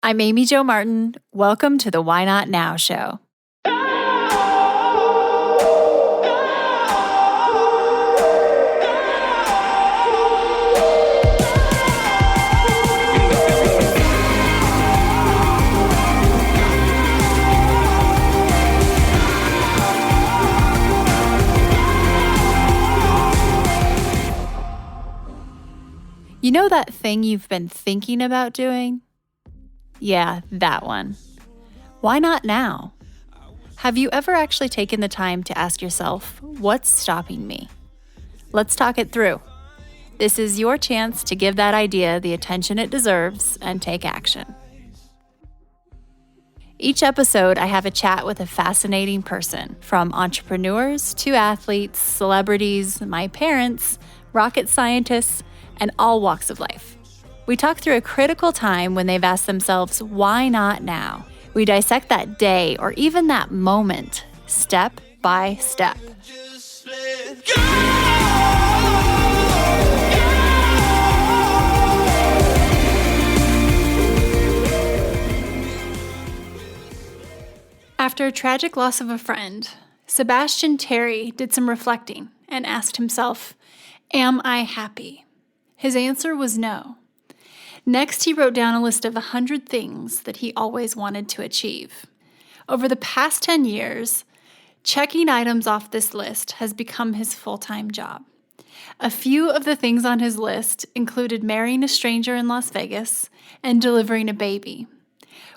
I'm Amy Jo Martin. Welcome to the Why Not Now show. You know that thing you've been thinking about doing? Yeah, that one. Why not now? Have you ever actually taken the time to ask yourself, what's stopping me? Let's talk it through. This is your chance to give that idea the attention it deserves and take action. Each episode, I have a chat with a fascinating person, from entrepreneurs to athletes, celebrities, my parents, rocket scientists, and all walks of life. We talk through a critical time when they've asked themselves, why not now? We dissect that day or even that moment, step by step. After a tragic loss of a friend, Sebastian Terry did some reflecting and asked himself, am I happy? His answer was no. Next, he wrote down a list of 100 things that he always wanted to achieve. Over the past 10 years, checking items off this list has become his full-time job. A few of the things on his list included marrying a stranger in Las Vegas and delivering a baby.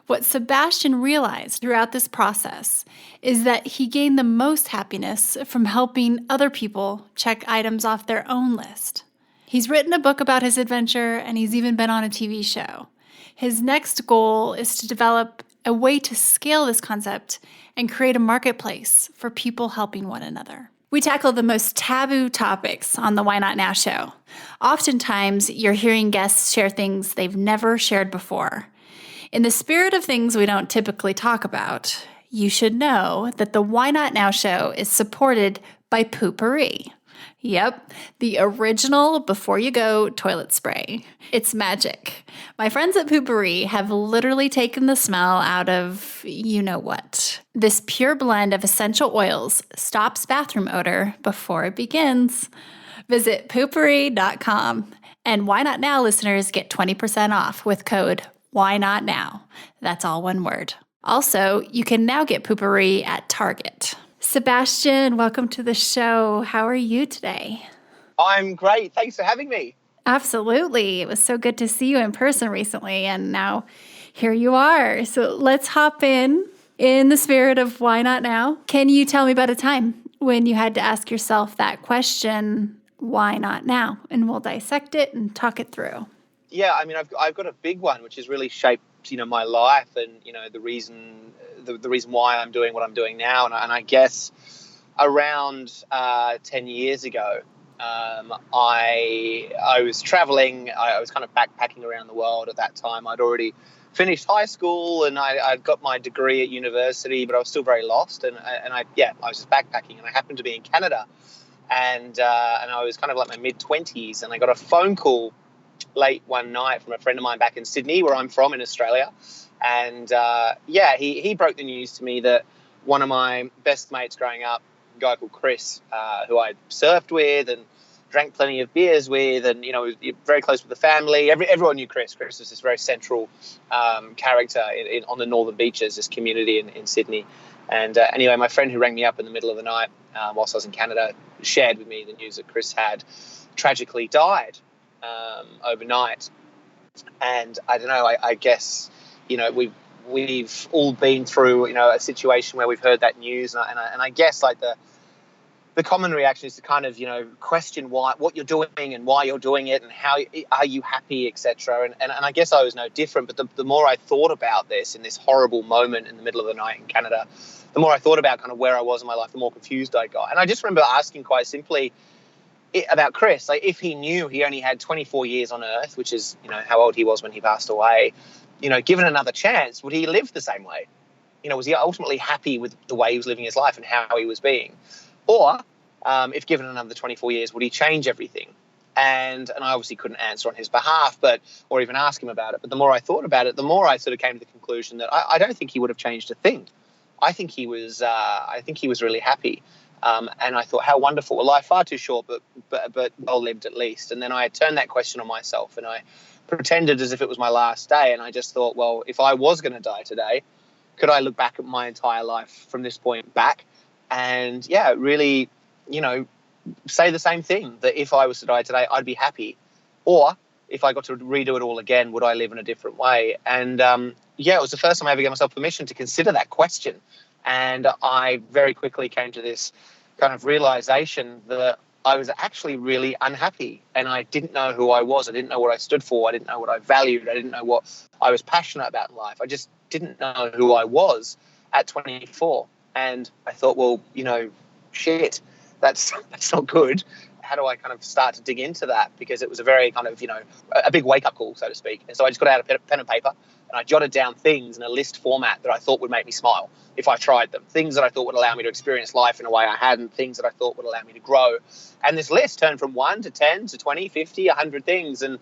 What Sebastian realized throughout this process is that he gained the most happiness from helping other people check items off their own list. He's written a book about his adventure, and he's even been on a TV show. His next goal is to develop a way to scale this concept and create a marketplace for people helping one another. We tackle the most taboo topics on the Why Not Now show. Oftentimes, you're hearing guests share things they've never shared before. In the spirit of things we don't typically talk about, you should know that the Why Not Now show is supported by Poo-Pourri. Yep, the original before you go toilet spray. It's magic. My friends at Poo-Pourri have literally taken the smell out of you know what. This pure blend of essential oils stops bathroom odor before it begins. Visit poopourri.com, and Why Not Now listeners get 20% off with code Why Not Now. That's all one word. Also, you can now get Poo-Pourri at Target. Sebastian, welcome to the show. How are you today? I'm great. Thanks for having me. Absolutely. It was so good to see you in person recently, and now here you are. So let's hop in the spirit of why not now. Can you tell me about a time when you had to ask yourself that question, why not now? And we'll dissect it and talk it through. Yeah, I mean, I've got a big one, which has really shaped, my life and, the reason why I'm doing what I'm doing now. And I guess around 10 years ago, I was traveling. I was kind of backpacking around the world at that time. I'd already finished high school and I'd got my degree at university, but I was still very lost. And I was just backpacking, and I happened to be in Canada, and I was kind of like my mid-20s, and I got a phone call late one night from a friend of mine back in Sydney, where I'm from in Australia. And he broke the news to me that one of my best mates growing up, a guy called Chris, who I surfed with and drank plenty of beers with, and was very close with the family. Everyone knew Chris. Chris was this very central character on the northern beaches, this community in Sydney. And anyway, my friend who rang me up in the middle of the night whilst I was in Canada shared with me the news that Chris had tragically died overnight. And I don't know, I guess, we've all been through, a situation where we've heard that news. And I guess like the common reaction is to kind of, question what you're doing and why you're doing it and how are you happy, etc. And I guess I was no different. But the more I thought about this in this horrible moment in the middle of the night in Canada, the more I thought about kind of where I was in my life, the more confused I got. And I just remember asking quite simply about Chris, like if he knew he only had 24 years on Earth, which is, how old he was when he passed away, given another chance, would he live the same way? Was he ultimately happy with the way he was living his life and how he was being? Or if given another 24 years, would he change everything? And I obviously couldn't answer on his behalf, or even ask him about it. But the more I thought about it, the more I sort of came to the conclusion that I don't think he would have changed a thing. I think he was really happy. And I thought, how wonderful. A life far too short, but well lived at least. And then I turned that question on myself, and I pretended as if it was my last day. And I just thought, well, if I was going to die today, could I look back at my entire life from this point back and, really, say the same thing, that if I was to die today, I'd be happy? Or if I got to redo it all again, would I live in a different way? And, it was the first time I ever gave myself permission to consider that question. And I very quickly came to this kind of realization that I was actually really unhappy, and I didn't know who I was. I didn't know what I stood for. I didn't know what I valued. I didn't know what I was passionate about in life. I just didn't know who I was at 24. And I thought, well, shit, that's not good. How do I kind of start to dig into that? Because it was a very kind of, a big wake-up call, so to speak. And so I just got out a pen and paper, and I jotted down things in a list format that I thought would make me smile if I tried them, things that I thought would allow me to experience life in a way I hadn't, things that I thought would allow me to grow. And this list turned from 1 to 10 to 20, 50, 100 things. And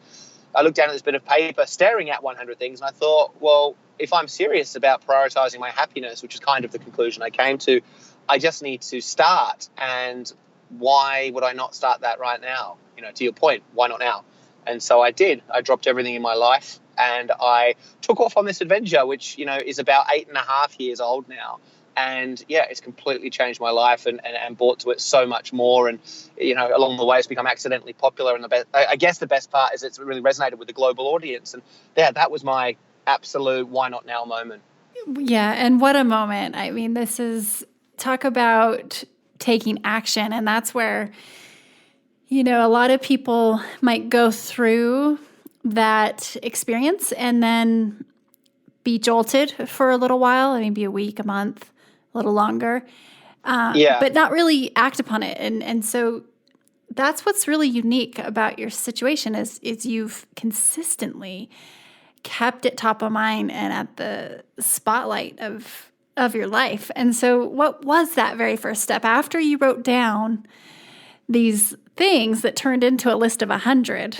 I looked down at this bit of paper staring at 100 things, and I thought, well, if I'm serious about prioritizing my happiness, which is kind of the conclusion I came to, I just need to start. And why would I not start that right now? To your point, why not now? And so I did. I dropped everything in my life, and I took off on this adventure, which, is about 8.5 years old now. And it's completely changed my life and brought to it so much more. And, along the way, it's become accidentally popular. And I guess the best part is it's really resonated with the global audience. And that was my absolute why not now moment. Yeah. And what a moment. I mean, this is talk about taking action. And that's where, a lot of people might go through that experience and then be jolted for a little while, maybe a week, a month, a little longer, but not really act upon it. And so that's what's really unique about your situation is you've consistently kept it top of mind and at the spotlight of your life. And so what was that very first step after you wrote down these things that turned into a list of 100?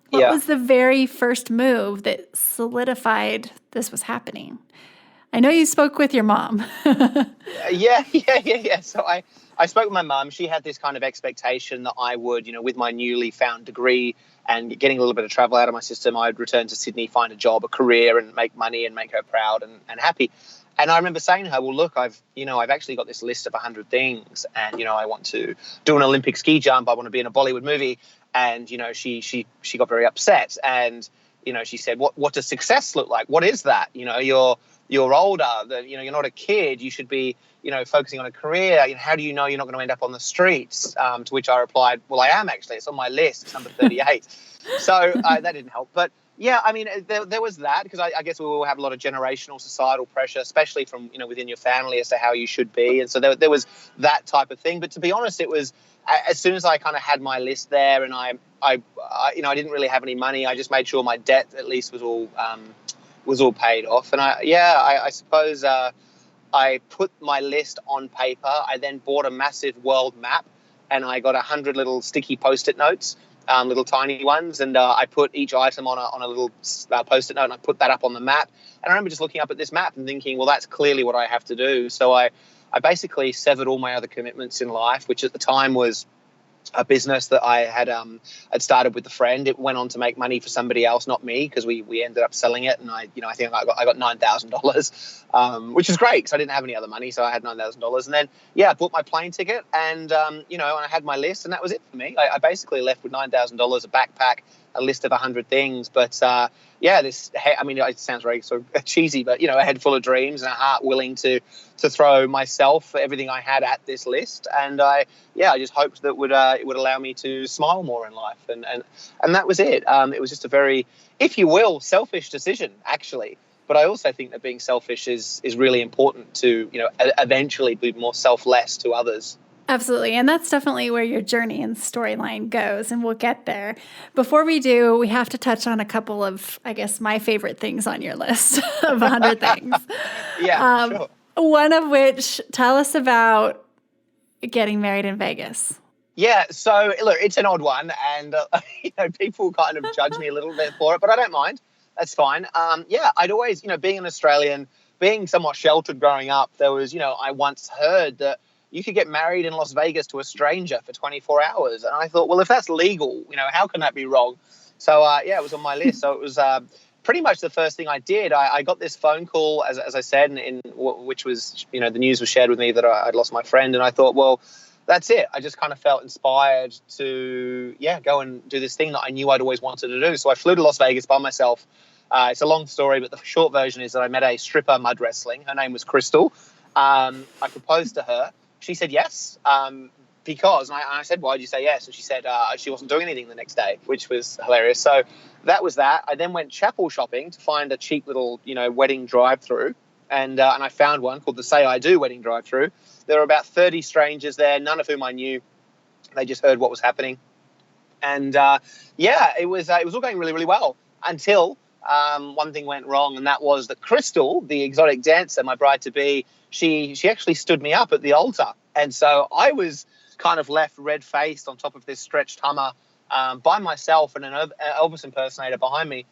What was the very first move that solidified this was happening? I know you spoke with your mom. Yeah. So I spoke with my mum. She had this kind of expectation that I would, with my newly found degree and getting a little bit of travel out of my system, I'd return to Sydney, find a job, a career, and make money and make her proud and happy. And I remember saying to her, well, look, I've actually got this list of 100 things, and, I want to do an Olympic ski jump. I want to be in a Bollywood movie. And, she got very upset. And, she said, what does success look like? What is that? You're older, you're not a kid. You should be, focusing on a career. How do you know you're not going to end up on the streets? To which I replied, well, I am actually. It's on my list. It's number 38. So that didn't help. But yeah, I mean, there was that, because I guess we will have a lot of generational societal pressure, especially from, within your family as to how you should be. And so there was that type of thing. But to be honest, it was as soon as I kind of had my list there, and I didn't really have any money. I just made sure my debt at least was all paid off. And I suppose I put my list on paper. I then bought a massive world map, and I got 100 little sticky Post-it notes, little tiny ones, and I put each item on a little Post-it note, and I put that up on the map. And I remember just looking up at this map and thinking, well, that's clearly what I have to do. So I basically severed all my other commitments in life, which at the time was a business that I had started with a friend. It went on to make money for somebody else, not me, because we ended up selling it. And I think I got $9,000, which is great because I didn't have any other money. So I had $9,000. And then, I bought my plane ticket, and, and I had my list, and that was it for me. I basically left with $9,000, a backpack, a list of 100 things. But it sounds very sort of cheesy, but, a head full of dreams and a heart willing to throw myself, everything I had, at this list. And I just hoped that it would allow me to smile more in life. And that was it. It was just a very, if you will, selfish decision, actually. But I also think that being selfish is really important to, eventually be more selfless to others. Absolutely. And that's definitely where your journey and storyline goes, and we'll get there. Before we do, we have to touch on a couple of, I guess, my favorite things on your list of 100 things. Sure. One of which, tell us about getting married in Vegas. Yeah, so look, it's an odd one, and people kind of judge me a little bit for it, but I don't mind. That's fine. Yeah, I'd always, being an Australian, being somewhat sheltered growing up, there was, I once heard that you could get married in Las Vegas to a stranger for 24 hours, and I thought, well, if that's legal, how can that be wrong? So yeah, it was on my list. So it was pretty much the first thing I did. I got this phone call, as I said, which was, the news was shared with me that I'd lost my friend, and I thought, well, that's it. I just kind of felt inspired to, go and do this thing that I knew I'd always wanted to do. So I flew to Las Vegas by myself. It's a long story, but the short version is that I met a stripper mud wrestling. Her name was Crystal. I proposed to her. She said yes, because, and I said, why did you say yes? And she said she wasn't doing anything the next day, which was hilarious. So that was that. I then went chapel shopping to find a cheap little, wedding drive-through. And I found one called the Say I Do wedding drive-through. There were about 30 strangers there, none of whom I knew. They just heard what was happening. And it was all going really, really well until one thing went wrong, and that was that Crystal, the exotic dancer, my bride-to-be, she actually stood me up at the altar. And so I was kind of left red-faced on top of this stretched Hummer by myself and an Elvis impersonator behind me,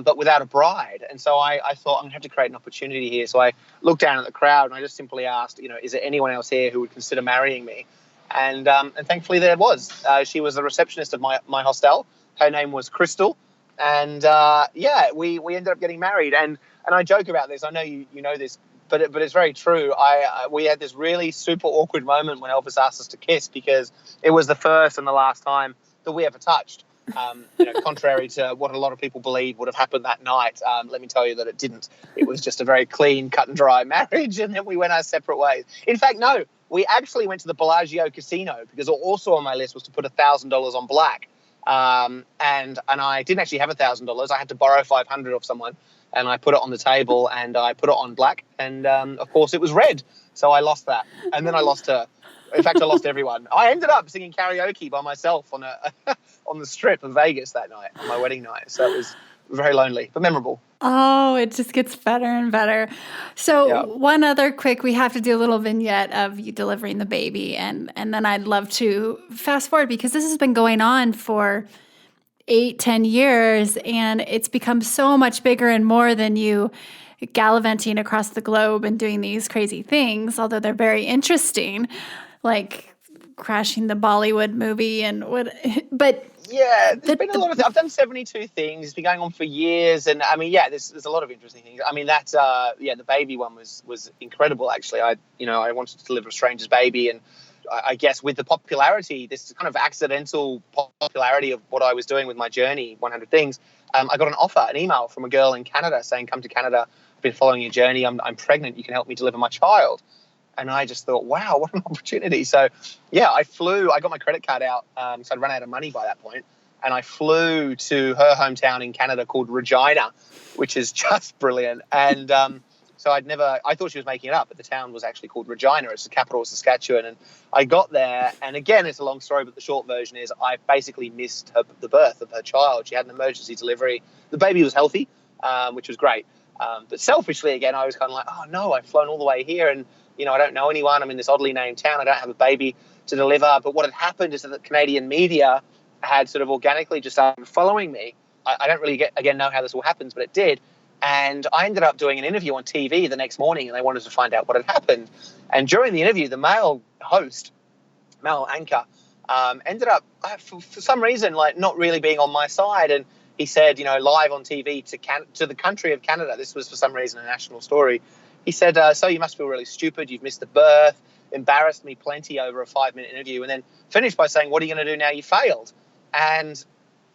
but without a bride. And so I thought, I'm going to have to create an opportunity here. So I looked down at the crowd and I just simply asked, is there anyone else here who would consider marrying me? And thankfully there was. She was the receptionist of my hostel. Her name was Crystal. And we ended up getting married. And I joke about this. I know you know this, but it's very true. We had this really super awkward moment when Elvis asked us to kiss, because it was the first and the last time that we ever touched. Contrary to what a lot of people believe would have happened that night, let me tell you that it didn't. It was just a very clean, cut and dry marriage, and then we went our separate ways. In fact, no, we actually went to the Bellagio Casino, because also on my list was to put $1,000 on black. And I didn't actually have $1,000. I had to borrow $500 off someone, and I put it on the table and I put it on black, and of course it was red. So I lost that, and then I lost her. In fact, I lost everyone. I ended up singing karaoke by myself on on the strip of Vegas that night, on my wedding night. So it was very lonely, but memorable. Oh, it just gets better and better. So Yeah. one other quick, we have to do a little vignette of you delivering the baby. And then I'd love to fast forward, because this has been going on for 8-10 years, and it's become so much bigger and more than you gallivanting across the globe and doing these crazy things, although they're very interesting, like crashing the Bollywood movie but yeah, there's been a lot of I've done 72 things. It's been going on for years, and I mean, there's a lot of interesting things. I mean, that the baby one was incredible. Actually, I wanted to deliver a stranger's baby, and I guess with the popularity, this kind of accidental popularity of what I was doing with my journey, 100 things, I got an email from a girl in Canada saying, "Come to Canada. I've been following your journey. I'm pregnant. You can help me deliver my child." And I just thought, wow, what an opportunity. So, I flew. I got my credit card out, so I'd run out of money by that point. And I flew to her hometown in Canada called Regina, which is just brilliant. And so I thought she was making it up, but the town was actually called Regina. It's the capital of Saskatchewan. And I got there, and again, it's a long story, but the short version is I basically missed the birth of her child. She had an emergency delivery. The baby was healthy, which was great. But selfishly, again, I was kind of like, oh, no, I've flown all the way here, and I don't know anyone. I'm in this oddly named town. I don't have a baby to deliver. But what had happened is that the Canadian media had sort of organically just started following me. I don't really know how this all happens, but it did. And I ended up doing an interview on TV the next morning, and they wanted to find out what had happened. And during the interview, the male anchor, ended up, for some reason, like not really being on my side. And he said, live on TV to the country of Canada, this was for some reason a national story. He said, so you must feel really stupid. You've missed the birth, embarrassed me plenty over a 5-minute interview, and then finished by saying, what are you going to do now you failed? And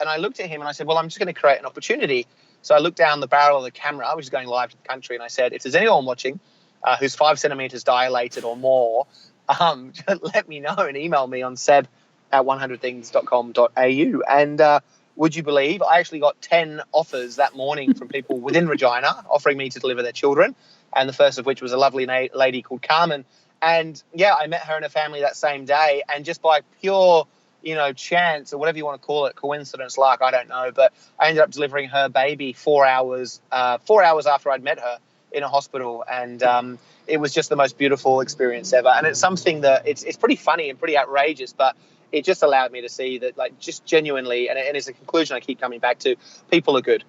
I looked at him and I said, well, I'm just going to create an opportunity. So I looked down the barrel of the camera, which is going live to the country, and I said, if there's anyone watching who's 5 centimeters dilated or more, let me know and email me on seb@100things.com.au. And would you believe I actually got 10 offers that morning from people within Regina offering me to deliver their children, and the first of which was a lovely lady called Carmen. And, I met her and her family that same day, and just by pure, chance or whatever you want to call it, coincidence, luck, I don't know, but I ended up delivering her baby 4 hours after I'd met her in a hospital, and it was just the most beautiful experience ever. And it's something that it's pretty funny and pretty outrageous, but it just allowed me to see that, like, just genuinely, and it's a conclusion I keep coming back to, people are good.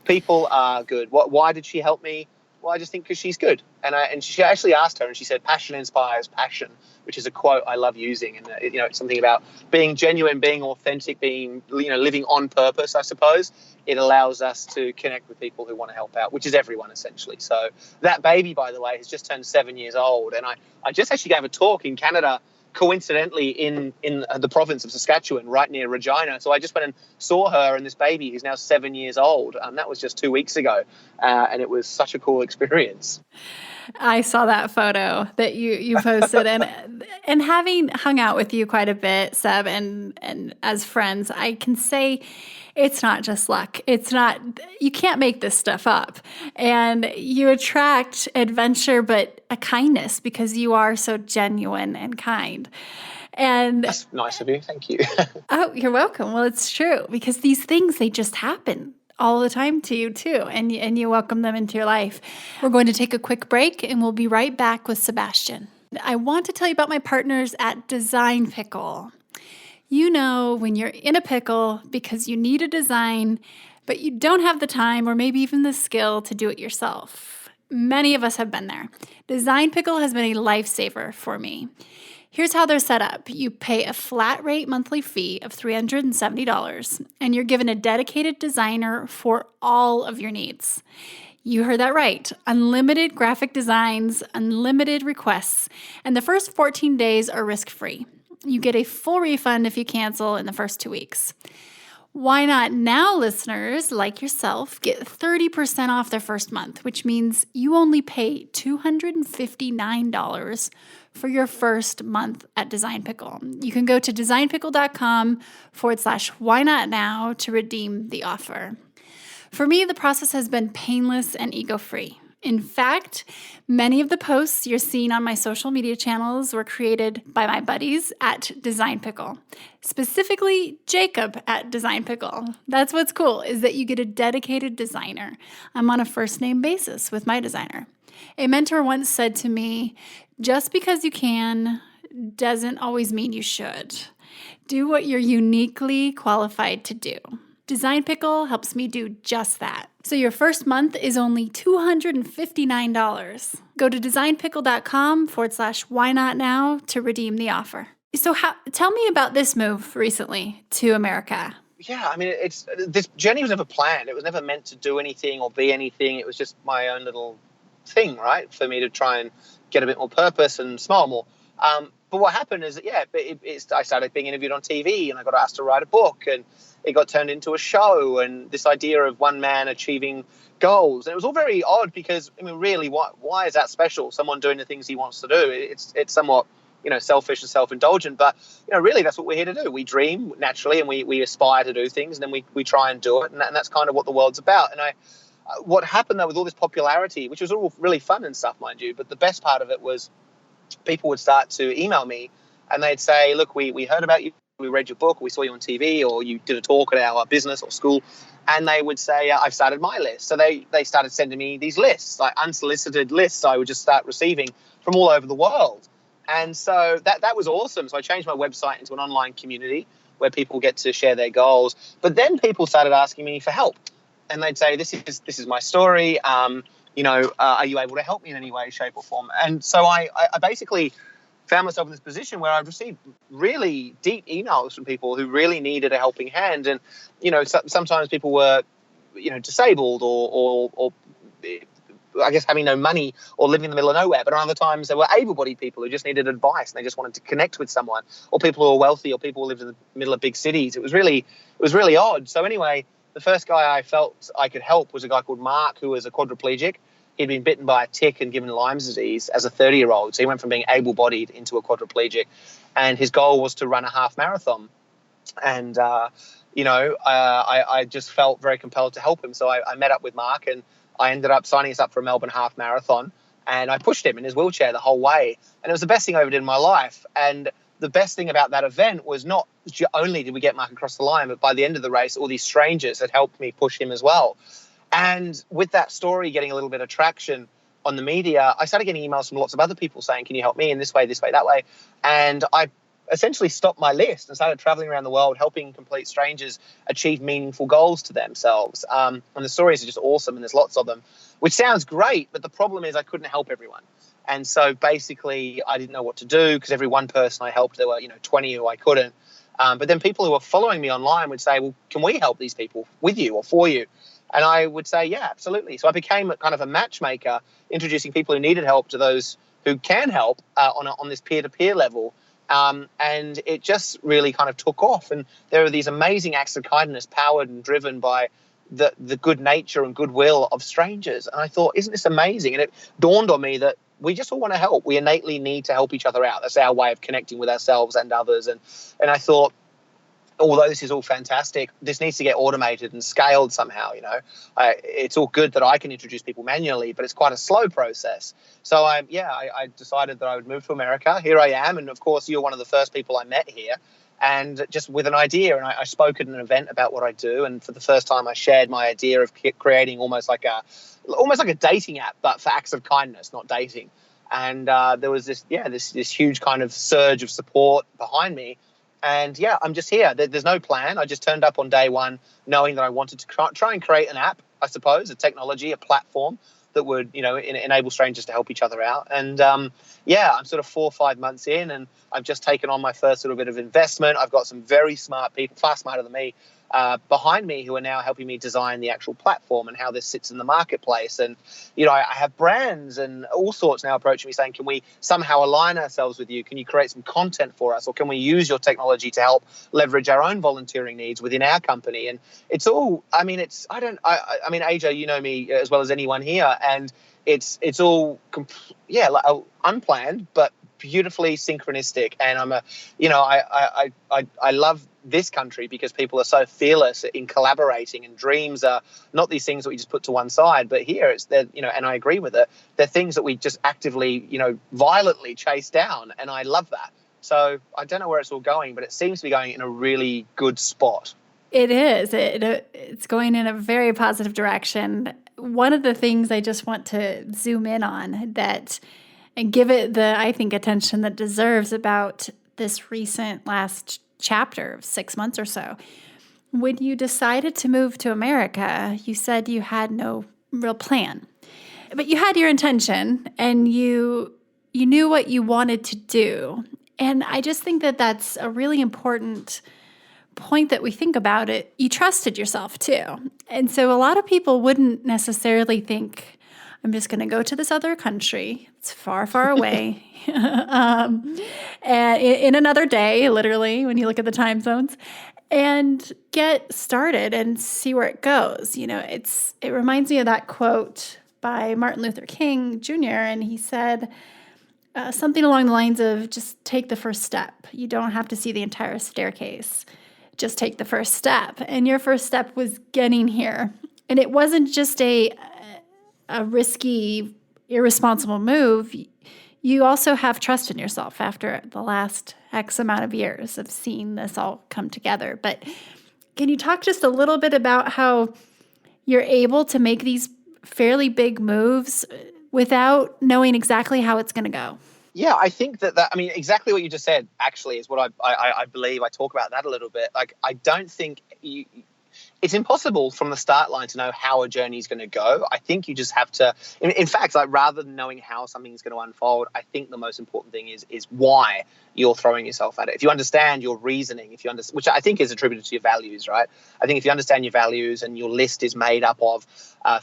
People are good. Why did she help me? Well, I just think because she's good. And she actually asked her, and she said, passion inspires passion, which is a quote I love using. And, it's something about being genuine, being authentic, being, living on purpose, I suppose. It allows us to connect with people who want to help out, which is everyone, essentially. So that baby, by the way, has just turned 7 years old. And I just actually gave a talk in Canada, coincidentally in the province of Saskatchewan, right near Regina. So I just went and saw her and this baby who's now 7 years old. That was just 2 weeks ago. And it was such a cool experience. I saw that photo that you posted, and having hung out with you quite a bit, Seb, and as friends, I can say it's not just luck. You can't make this stuff up. And you attract adventure, but a kindness, because you are so genuine and kind. And that's nice of you. Thank you. Oh, you're welcome. Well, it's true, because these things, they just happen all the time to you too, and you welcome them into your life. We're going to take a quick break, and we'll be right back with Sebastian. I want to tell you about my partners at Design Pickle. You know when you're in a pickle because you need a design, but you don't have the time or maybe even the skill to do it yourself. Many of us have been there. Design Pickle has been a lifesaver for me. Here's how they're set up. You pay a flat rate monthly fee of $370, and you're given a dedicated designer for all of your needs. You heard that right. Unlimited graphic designs, unlimited requests, and the first 14 days are risk-free. You get a full refund if you cancel in the first 2 weeks. Why Not Now listeners like yourself get 30% off their first month, which means you only pay $259 for your first month at Design Pickle. You can go to designpickle.com/why not now to redeem the offer. For me, the process has been painless and ego-free. In fact, many of the posts you're seeing on my social media channels were created by my buddies at Design Pickle, specifically Jacob at Design Pickle. That's what's cool, is that you get a dedicated designer. I'm on a first-name basis with my designer. A mentor once said to me, just because you can doesn't always mean you should. Do what you're uniquely qualified to do. Design Pickle helps me do just that. So your first month is only $259. Go to designpickle.com/why not now to redeem the offer. So tell me about this move recently to America. Yeah, I mean, this journey was never planned. It was never meant to do anything or be anything. It was just my own little thing, right, for me to try and get a bit more purpose and smile more. But what happened is that, I started being interviewed on TV, and I got asked to write a book, and it got turned into a show, and this idea of one man achieving goals. And it was all very odd because, I mean, really, why is that special? Someone doing the things he wants to do. It's somewhat, selfish and self-indulgent, but, really that's what we're here to do. We dream naturally, and we aspire to do things, and then we try and do it. And that's kind of what the world's about. And what happened though with all this popularity, which was all really fun and stuff, mind you, but the best part of it was people would start to email me, and they'd say, look, we heard about you. We read your book, or we saw you on TV, or you did a talk at our business or school, and they would say, I've started my list. So they started sending me these lists, like unsolicited lists I would just start receiving from all over the world. And so that was awesome. So I changed my website into an online community where people get to share their goals. But then people started asking me for help, and they'd say, this is my story. Are you able to help me in any way, shape, or form? And so I basically found myself in this position where I've received really deep emails from people who really needed a helping hand. And, sometimes people were, disabled or I guess having no money or living in the middle of nowhere. But other times there were able-bodied people who just needed advice and they just wanted to connect with someone, or people who were wealthy, or people who lived in the middle of big cities. It was really odd. So anyway, the first guy I felt I could help was a guy called Mark, who was a quadriplegic. He'd been bitten by a tick and given Lyme's disease as a 30-year-old. So he went from being able-bodied into a quadriplegic. And his goal was to run a half marathon. And, I just felt very compelled to help him. So I met up with Mark, and I ended up signing us up for a Melbourne half marathon. And I pushed him in his wheelchair the whole way. And it was the best thing I ever did in my life. And the best thing about that event was not only did we get Mark across the line, but by the end of the race, all these strangers had helped me push him as well. And with that story getting a little bit of traction on the media, I started getting emails from lots of other people saying, can you help me in this way, that way? And I essentially stopped my list and started traveling around the world, helping complete strangers achieve meaningful goals to themselves. And the stories are just awesome, and there's lots of them, which sounds great, but the problem is I couldn't help everyone. And so basically I didn't know what to do, because every one person I helped, there were 20 who I couldn't. But then people who were following me online would say, well, can we help these people with you or for you? And I would say, yeah, absolutely. So I became kind of a matchmaker, introducing people who needed help to those who can help on this peer-to-peer level. And it just really kind of took off. And there are these amazing acts of kindness powered and driven by the good nature and goodwill of strangers. And I thought, isn't this amazing? And it dawned on me that we just all want to help. We innately need to help each other out. That's our way of connecting with ourselves and others. And I thought, although this is all fantastic, this needs to get automated and scaled somehow. It's all good that I can introduce people manually, but it's quite a slow process. So I decided that I would move to America. Here I am. And of course, you're one of the first people I met here, and just with an idea. And I spoke at an event about what I do. And for the first time, I shared my idea of creating almost like a dating app, but for acts of kindness, not dating. And there was this huge kind of surge of support behind me. And yeah, I'm just here. There's no plan. I just turned up on day one knowing that I wanted to try and create an app, I suppose, a technology, a platform that would, enable strangers to help each other out. And I'm sort of 4 or 5 months in, and I've just taken on my first little bit of investment. I've got some very smart people, far smarter than me, behind me, who are now helping me design the actual platform and how this sits in the marketplace. And, I have brands and all sorts now approaching me saying, can we somehow align ourselves with you? Can you create some content for us? Or can we use your technology to help leverage our own volunteering needs within our company? And it's all, AJ, you know me as well as anyone here. And it's all, unplanned, but beautifully synchronistic. And I love this country because people are so fearless in collaborating, and dreams are not these things that we just put to one side, but here it's that, and I agree with it. They're things that we just actively, violently chase down. And I love that. So I don't know where it's all going, but it seems to be going in a really good spot. It is. It's going in a very positive direction. One of the things I just want to zoom in on and give it the, I think, attention that deserves about this recent last chapter of 6 months or so. When you decided to move to America, you said you had no real plan, but you had your intention and you knew what you wanted to do. And I just think that that's a really important point that we think about it. You trusted yourself too. And so a lot of people wouldn't necessarily think, I'm just going to go to this other country. It's far, far away. And in another day, literally, when you look at the time zones, and get started and see where it goes. It reminds me of that quote by Martin Luther King Jr. And he said something along the lines of, just take the first step. You don't have to see the entire staircase. Just take the first step. And your first step was getting here. And it wasn't just a risky, irresponsible move. You also have trust in yourself after the last X amount of years of seeing this all come together. But can you talk just a little bit about how you're able to make these fairly big moves without knowing exactly how it's going to go? Yeah, I think that exactly what you just said actually is what I believe. I talk about that a little bit. Like, I don't think it's impossible from the start line to know how a journey is going to go. I think you just have to, in fact, like, rather than knowing how something is going to unfold, I think the most important thing is why you're throwing yourself at it. If you understand your reasoning, which I think is attributed to your values, right? I think if you understand your values and your list is made up of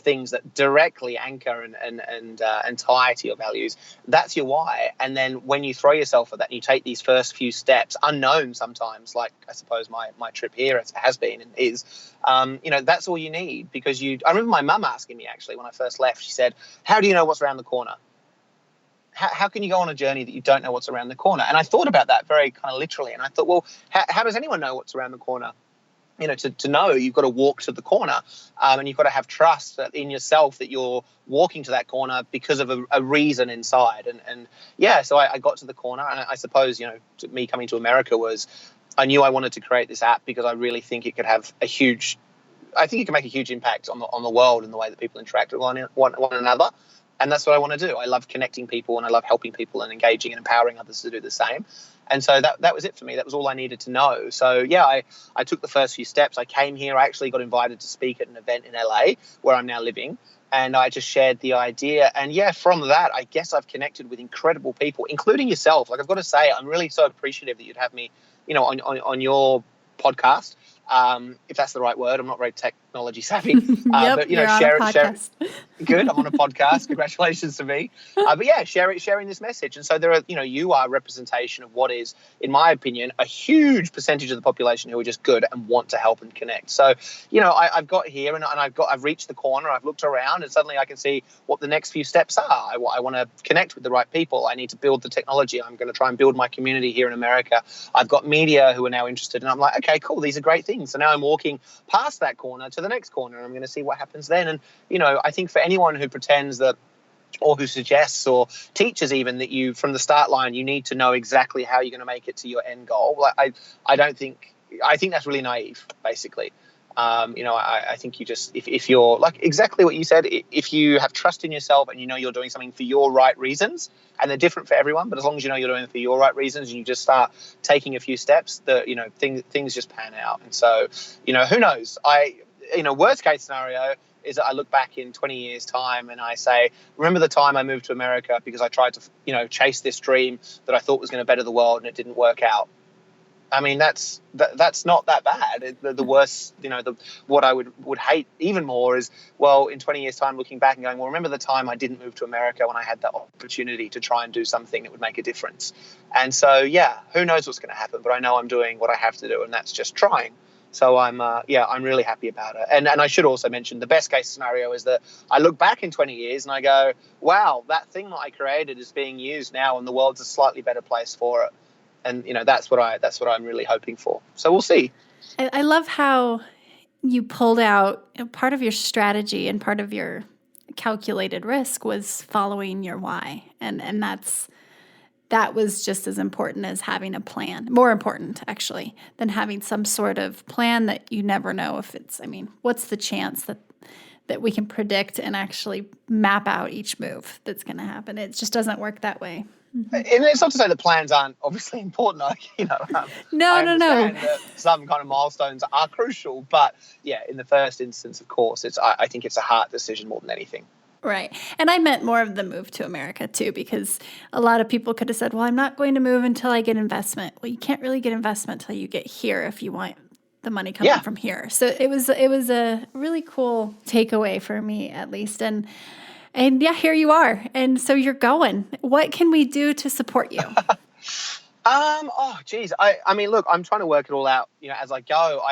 things that directly anchor and tie to your values, that's your why. And then when you throw yourself at that and you take these first few steps, unknown sometimes, like I suppose my trip here has been and is, that's all you need. Because I remember my mum asking me, actually, when I first left, she said, how do you know what's around the corner? How can you go on a journey that you don't know what's around the corner? And I thought about that very kind of literally. And I thought, well, how does anyone know what's around the corner? To know, you've got to walk to the corner, and you've got to have trust in yourself that you're walking to that corner because of a reason inside. So I got to the corner, and I suppose, me coming to America I knew I wanted to create this app because I really think it could have it can make a huge impact on the world and the way that people interact with one another. And that's what I want to do. I love connecting people, and I love helping people and engaging and empowering others to do the same. And so that was it for me. That was all I needed to know. So, yeah, I took the first few steps. I came here. I actually got invited to speak at an event in LA where I'm now living. And I just shared the idea. And, yeah, from that, I guess I've connected with incredible people, including yourself. Like, I've got to say, I'm really so appreciative that you'd have me, on your podcast. If that's the right word. I'm not very technology savvy. Yep, but, you're on a podcast. Good. I'm on a podcast. Congratulations to me. But yeah, sharing this message. And so there are, you are a representation of what is, in my opinion, a huge percentage of the population who are just good and want to help and connect. So, I've got here and I've reached the corner. I've looked around and suddenly I can see what the next few steps are. I want to connect with the right people. I need to build the technology. I'm going to try and build my community here in America. I've got media who are now interested, and I'm like, okay, cool. These are great things. So now I'm walking past that corner to the next corner, and I'm going to see what happens then. And, I think for anyone who pretends that, or who suggests or teaches even that you, from the start line, you need to know exactly how you're going to make it to your end goal. Like, I think that's really naive, basically. I think you just, if you're like exactly what you said, if you have trust in yourself and you're doing something for your right reasons, and they're different for everyone, but as long as you're doing it for your right reasons and you just start taking a few steps, things just pan out. And so, who knows? Worst case scenario is that I look back in 20 years' time and I say, remember the time I moved to America because I tried to, chase this dream that I thought was going to better the world and it didn't work out. I mean, that's not that bad. The worst, what I would hate even more is, well, in 20 years' time, looking back and going, well, remember the time I didn't move to America when I had that opportunity to try and do something that would make a difference. And so, yeah, who knows what's going to happen, but I know I'm doing what I have to do, and that's just trying. So I'm really happy about it. And I should also mention the best case scenario is that I look back in 20 years and I go, wow, that thing that I created is being used now and the world's a slightly better place for it. And, that's what I'm really hoping for. So we'll see. I love how you pulled out part of your strategy and part of your calculated risk was following your why. And that was just as important as having a plan, more important actually, than having some sort of plan that you never know if what's the chance that we can predict and actually map out each move that's going to happen? It just doesn't work that way. Mm-hmm. And it's not to say that plans aren't obviously important. No. That some kind of milestones are crucial, but yeah, in the first instance, of course, I think it's a heart decision more than anything. Right. And I meant more of the move to America too, because a lot of people could have said, well, I'm not going to move until I get investment. Well, you can't really get investment until you get here if you want the money coming from here. So it was a really cool takeaway for me, at least. And yeah, here you are. And so you're going. What can we do to support you? I mean, look, I'm trying to work it all out, as I go.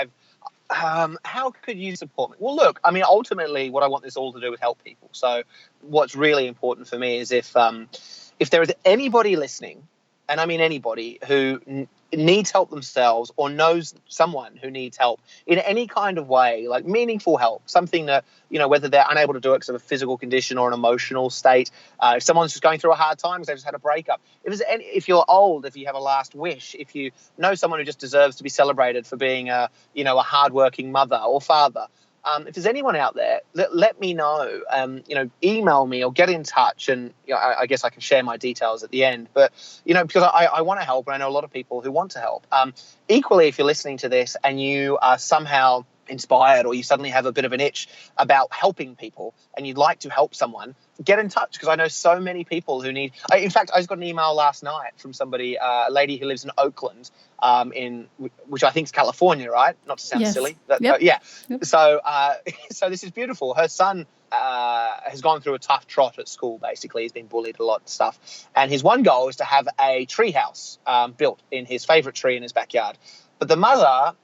How could you support me? Well, look, I mean, ultimately what I want this all to do is help people. So what's really important for me is if there is anybody listening, and I mean anybody who needs help themselves or knows someone who needs help in any kind of way, like meaningful help, something that, whether they're unable to do it because of a physical condition or an emotional state, if someone's just going through a hard time because they've just had a breakup, if you're old, if you have a last wish, if you know someone who just deserves to be celebrated for being a hardworking mother or father, if there's anyone out there, let me know. Email me or get in touch, and I guess I can share my details at the end. But because I want to help, and I know a lot of people who want to help. Equally, if you're listening to this and you are somehow inspired or you suddenly have a bit of an itch about helping people and you'd like to help someone, get in touch, because I know so many people who need. In fact, I just got an email last night from somebody, a lady who lives in Oakland, which I think is California, right? Not to sound silly. Yep. Yeah. Yep. So this is beautiful. Her son has gone through a tough trot at school, basically. He's been bullied a lot and stuff. And his one goal is to have a tree house built in his favorite tree in his backyard. But the mother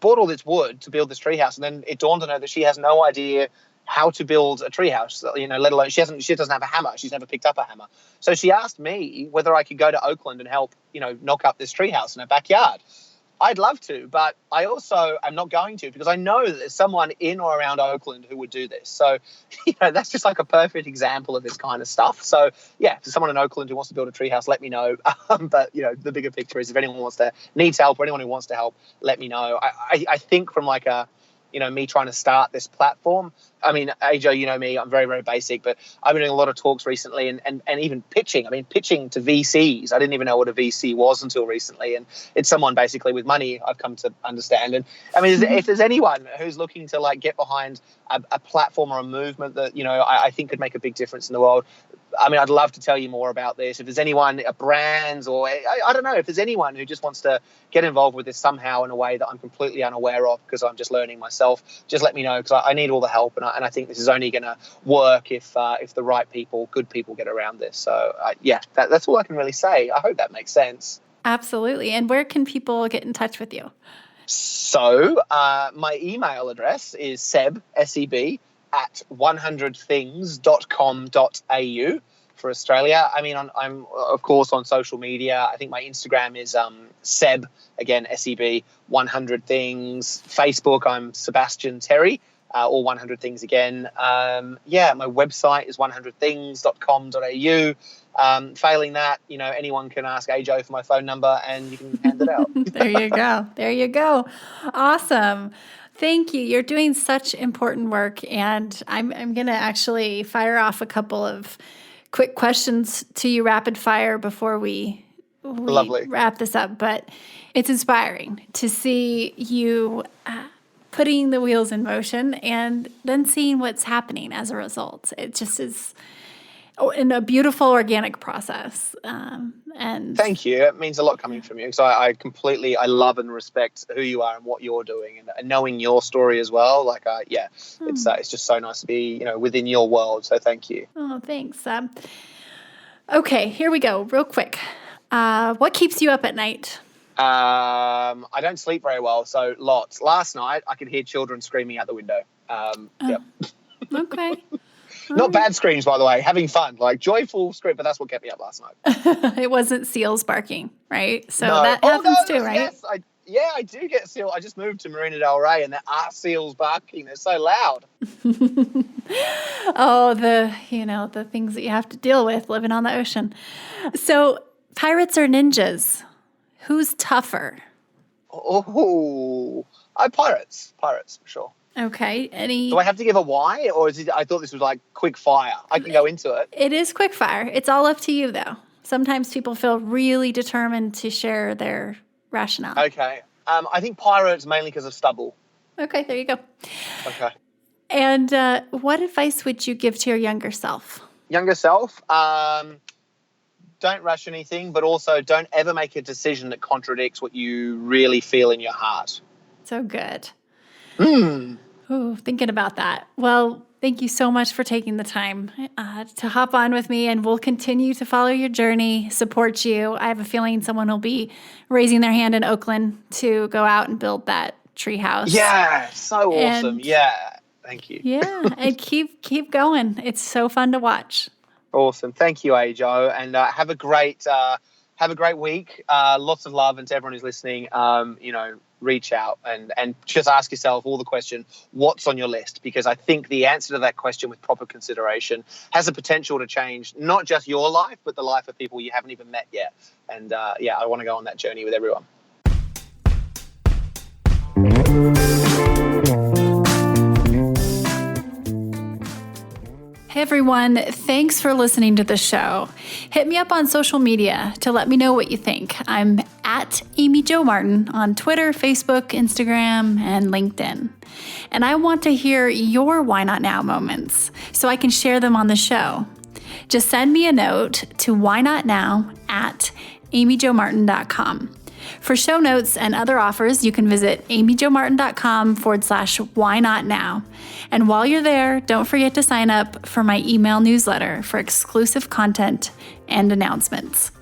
bought all this wood to build this treehouse, and then it dawned on her that she has no idea how to build a treehouse. Let alone she doesn't have a hammer. She's never picked up a hammer. So she asked me whether I could go to Oakland and help, knock up this treehouse in her backyard. I'd love to, but I also am not going to, because I know that there's someone in or around Oakland who would do this. So, that's just like a perfect example of this kind of stuff. So, yeah, if there's someone in Oakland who wants to build a treehouse, let me know. But, the bigger picture is if anyone needs help or anyone who wants to help, let me know. I think from like a, me trying to start this platform. I mean, AJ, you know me, I'm very, very basic, but I've been doing a lot of talks recently and even pitching. I mean, pitching to VCs. I didn't even know what a VC was until recently. And it's someone basically with money, I've come to understand. And I mean, if there's anyone who's looking to like get behind a platform or a movement that, I think could make a big difference in the world, I mean, I'd love to tell you more about this. If there's anyone, brands, or I don't know, if there's anyone who just wants to get involved with this somehow in a way that I'm completely unaware of because I'm just learning myself, just let me know, because I need all the help. And I think this is only going to work if the right people, good people, get around this. So, that's all I can really say. I hope that makes sense. Absolutely. And where can people get in touch with you? So my email address is seb, S-E-B, at 100things.com.au for Australia. I mean, I'm of course on social media. I think my Instagram is Seb, again, S-E-B, 100 Things. Facebook, I'm Sebastian Terry, or 100 Things again. My website is 100things.com.au. Failing that, anyone can ask AJ for my phone number and you can hand it out. There you go. There you go. Awesome. Thank you. You're doing such important work, and I'm going to actually fire off a couple of quick questions to you, rapid fire, before we wrap this up. But it's inspiring to see you putting the wheels in motion and then seeing what's happening as a result. It just is in a beautiful organic process. And thank you. It means a lot coming from you, because I love and respect who you are and what you're doing, and knowing your story as well. It's just so nice to be within your world. So thank you. Oh, thanks. Okay, here we go. Real quick. What keeps you up at night? I don't sleep very well, so lots. Last night I could hear children screaming out the window. Yep. Okay. Not bad screams, by the way. Having fun, like joyful scream, but that's what kept me up last night. It wasn't seals barking, right? So that happens too, right? Yes, I do get seals. I just moved to Marina Del Rey, and there are seals barking. They're so loud. Oh, the things that you have to deal with living on the ocean. So, pirates or ninjas? Who's tougher? Oh, pirates for sure. Okay. Do I have to give a why, or is it? I thought this was like quick fire. I can go into it. It is quick fire. It's all up to you, though. Sometimes people feel really determined to share their rationale. Okay. I think pirates mainly because of stubble. Okay, there you go. Okay. And what advice would you give to your younger self? Younger self, don't rush anything, but also don't ever make a decision that contradicts what you really feel in your heart. So good. Ooh, thinking about that. Well, thank you so much for taking the time to hop on with me, and we'll continue to follow your journey, support you. I have a feeling someone will be raising their hand in Oakland to go out and build that treehouse. Yeah, so awesome. Yeah, thank you. Yeah, and keep going. It's so fun to watch. Awesome. Thank you, Ajo, and have a great week. Lots of love, and to everyone who's listening, reach out and just ask yourself all the question, what's on your list? Because I think the answer to that question with proper consideration has the potential to change not just your life, but the life of people you haven't even met yet. And I want to go on that journey with everyone. Hey everyone, thanks for listening to the show. Hit me up on social media to let me know what you think. I'm at Amy Jo Martin on Twitter, Facebook, Instagram, and LinkedIn. And I want to hear your Why Not Now moments so I can share them on the show. Just send me a note to whynotnow@amyjomartin.com. For show notes and other offers, you can visit amyjomartin.com/whynotnow. And while you're there, don't forget to sign up for my email newsletter for exclusive content and announcements.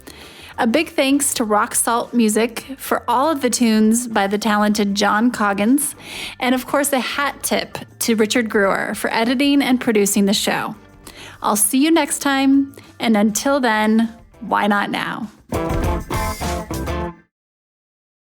A big thanks to Rock Salt Music for all of the tunes by the talented John Coggins. And of course, a hat tip to Richard Brewer for editing and producing the show. I'll see you next time. And until then, why not now?